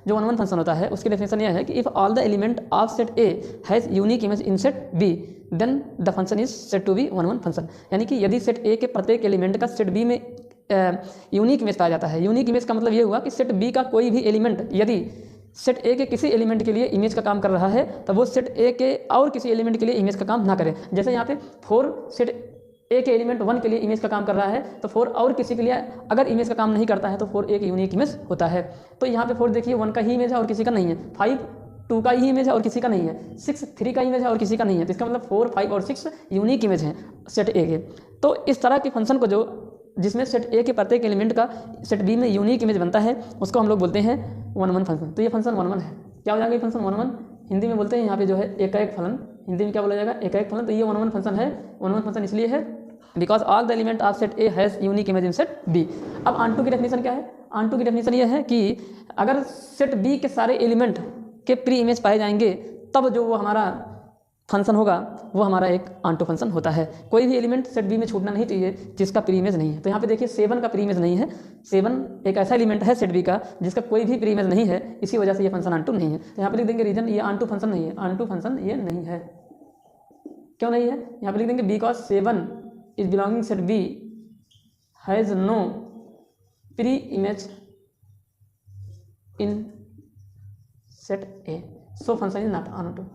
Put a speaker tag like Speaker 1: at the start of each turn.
Speaker 1: जो 1 1 फंक्शन होता है उसकी डेफिनेशन यह है कि if all the element of set A has unique image in set B then the function is set to be 1 1 function. यानी कि यदि सेट ए के प्रत्येक एलिमेंट का सेट बी में यूनिक इमेज पाया जाता है। यूनिक इमेज का मतलब ये हुआ कि सेट बी का कोई भी एलिमेंट यदि सेट ए के किसी एलिमेंट के लिए इमेज का काम कर रहा है तो वो सेट ए के और किसी एलिमेंट के लिए इमेज का काम ना करे। जैसे यहाँ पे 4 सेट ए के एलिमेंट 1 के लिए इमेज का काम कर रहा है तो 4 और किसी के लिए अगर इमेज का काम नहीं करता है तो 4 एक यूनिक इमेज होता है। तो यहाँ पे 4 देखिए 1 का ही इमेज है और किसी का नहीं है, 5 2 का ही इमेज है और किसी का नहीं है, 6 3 का इमेज है और किसी का नहीं है। तो इसका मतलब 4 5 और 6 यूनिक इमेज हैं सेट ए के। तो इस तरह के फंक्शन को जो जिसमें सेट ए के प्रत्येक एलिमेंट का सेट बी में यूनिक इमेज बनता है उसको हम लोग बोलते हैं 1 1 फंक्शन। तो ये फंक्शन 1 1 है। क्या हो जाएगा ये फंक्शन 1 1? हिंदी में बोलते हैं यहाँ पे जो है एकाएक फलन, हिंदी में क्या बोला जाएगा एकाएक फलन। तो ये 1 1 फंक्शन है। 1 1 फंक्शन इसलिए है because all the element of set A has unique image in set B. अब ऑन टू की डेफिनेशन क्या है? ऑन टू की डेफिनेशन ये है कि अगर सेट बी के सारे एलिमेंट के प्री इमेज पाए जाएंगे तब जो वो हमारा फंक्शन होगा वो हमारा एक ऑन टू फंक्शन होता है। कोई भी एलिमेंट सेट बी में छूटना नहीं चाहिए जिसका प्री इमेज नहीं है। तो यहाँ पे देखिए 7 का प्री इमेज नहीं है। 7 एक ऐसा एलिमेंट है सेट बी का जिसका कोई भी प्री इमेज नहीं है, इसी वजह से ये फंक्शन ऑन टू नहीं है। तो यहाँ पे लिख देंगे रीजन ये ऑन टू फंक्शन नहीं है, ऑन टू फंक्शन ये नहीं है। क्यों नहीं है? यहाँ पे लिख देंगे because 7 is belonging set B has no pre image in set A, so function is not on to.